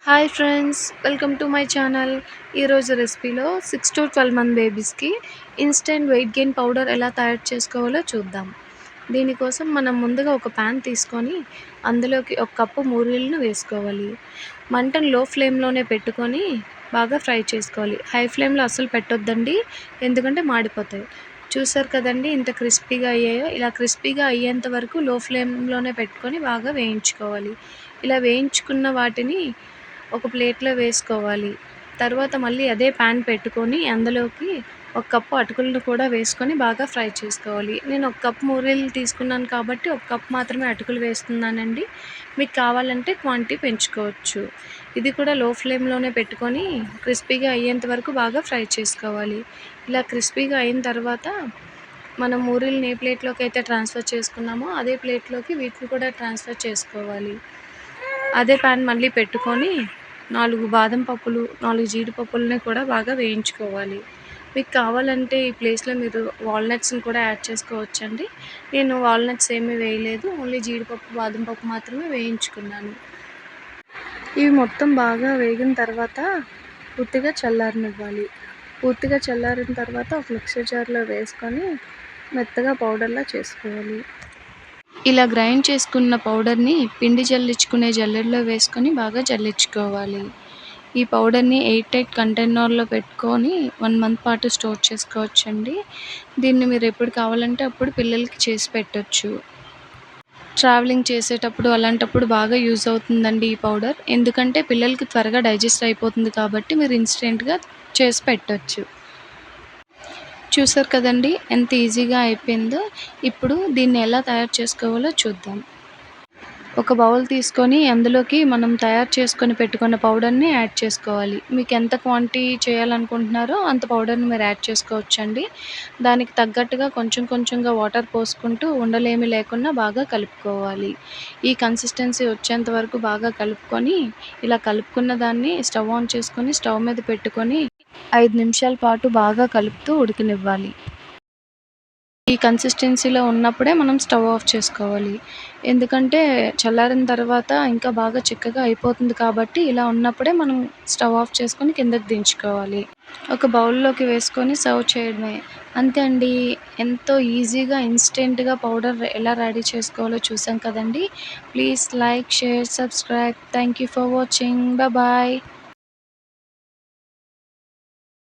Hi friends, welcome to my channel. ఈరోజు రెసిపీలో 6 to 12 month బేబీస్కి ఇన్స్టెంట్ వెయిట్ గెయిన్ పౌడర్ ఎలా తయారు చేసుకోవాలో చూద్దాం. దీనికోసం మనం ముందుగా ఒక ప్యాన్ తీసుకొని అందులోకి ఒక కప్పు మూరీలను వేసుకోవాలి. మంటను లో ఫ్లేమ్లోనే పెట్టుకొని బాగా ఫ్రై చేసుకోవాలి. హై ఫ్లేమ్లో అస్సలు పెట్టొద్దండి, ఎందుకంటే మాడిపోతాయి. చూసారు కదండి ఇంత క్రిస్పీగా అయ్యాయో. ఇలా క్రిస్పీగా అయ్యేంత వరకు లో ఫ్లేమ్లోనే పెట్టుకొని బాగా వేయించుకోవాలి. ఇలా వేయించుకున్న వాటిని ఒక ప్లేట్లో వేసుకోవాలి. తర్వాత మళ్ళీ అదే ప్యాన్ పెట్టుకొని అందులోకి ఒక కప్పు అటుకులను కూడా వేసుకొని బాగా ఫ్రై చేసుకోవాలి. నేను ఒక కప్పు మూరీలు తీసుకున్నాను కాబట్టి ఒక కప్ మాత్రమే అటుకులు వేస్తున్నానండి. మీకు కావాలంటే క్వాంటిటీ పెంచుకోవచ్చు. ఇది కూడా లో ఫ్లేమ్లోనే పెట్టుకొని క్రిస్పీగా అయ్యేంత వరకు బాగా ఫ్రై చేసుకోవాలి. ఇలా క్రిస్పీగా అయిన తర్వాత మనం మూరీలని ఏ ప్లేట్లోకి అయితే ట్రాన్స్ఫర్ చేసుకున్నామో అదే ప్లేట్లోకి వీటిని కూడా ట్రాన్స్ఫర్ చేసుకోవాలి. అదే ప్యాన్ మళ్ళీ పెట్టుకొని 4 బాదం పప్పులు, 4 జీడిపప్పులని కూడా బాగా వేయించుకోవాలి. మీకు కావాలంటే ఈ ప్లేస్‌లో మీరు వాల్‌నట్స్‌ని కూడా యాడ్ చేసుకోవచ్చండి. నేను వాల్‌నట్స్ ఏమీ వేయలేదు. ఓన్లీ జీడిపప్పు, బాదం పప్పు మాత్రమే వేయించుకున్నాను. ఇవి మొత్తం బాగా వేగిన తర్వాత పూర్తిగా చల్లారనివ్వాలి. పూర్తిగా చల్లారిన తర్వాత ఒక మిక్సర్ జార్‌లో వేసుకొని మెత్తగా పౌడర్‌లా చేసుకోవాలి. ఇలా గ్రైండ్ చేసుకున్న పౌడర్‌ని పిండి జల్లించుకునే జల్లెడలో వేసుకొని బాగా జల్లించుకోవాలి. ఈ పౌడర్‌ని ఎయిర్ టైట్ కంటైనర్‌లో పెట్టుకొని 1 మంత్ పాటు స్టోర్ చేసుకోవచ్చండి. దీన్ని మీరు ఎప్పుడు కావాలంటే అప్పుడు పిల్లలకి చేసి పెట్టొచ్చు. ట్రావెలింగ్ చేసేటప్పుడు అలాంటప్పుడు బాగా యూజ్ అవుతుందండి ఈ పౌడర్. ఎందుకంటే పిల్లలకి త్వరగా డైజెస్ట్ అయిపోతుంది కాబట్టి మీరు ఇన్‌స్టెంట్‌గా చేసి పెట్టొచ్చు. చూసారు కదండీ ఎంత ఈజీగా అయిపోయిందో. ఇప్పుడు దీన్ని ఎలా తయారు చేసుకోవాలో చూద్దాం. ఒక బౌల్ తీసుకొని అందులోకి మనం తయారు చేసుకొని పెట్టుకున్న పౌడర్‌ని యాడ్ చేసుకోవాలి. మీకు ఎంత క్వాంటిటీ చేయాలనుకుంటున్నారో అంత పౌడర్‌ని మీరు యాడ్ చేసుకోవచ్చండి. దానికి తగ్గట్టుగా కొంచెం కొంచెంగా వాటర్ పోసుకుంటూ ఉండలేమి లేకుండా బాగా కలుపుకోవాలి. ఈ కన్సిస్టెన్సీ వచ్చేంత వరకు బాగా కలుపుకొని, ఇలా కలుపుకున్న దాన్ని స్టవ్ ఆన్ చేసుకొని స్టవ్ మీద పెట్టుకొని 5 నిమిషాల పాటు బాగా కలుపుతూ ఉడకనివ్వాలి. ఈ కన్సిస్టెన్సీలో ఉన్నప్పుడే మనం స్టవ్ ఆఫ్ చేసుకోవాలి. ఎందుకంటే చల్లారిన తర్వాత ఇంకా బాగా చిక్కగా అయిపోతుంది కాబట్టి ఇలా ఉన్నప్పుడే మనం స్టవ్ ఆఫ్ చేసుకొని కిందకి దించుకోవాలి. ఒక బౌల్‌లోకి వేసుకొని సర్వ్ చేయడమే. అంతే అండి. ఎంతో ఈజీగా ఇన్‌స్టెంట్‌గా పౌడర్ ఎలా రెడీ చేసుకోవాలో చూసాం కదండీ. Please like, share, subscribe. Thank you for watching. Bye.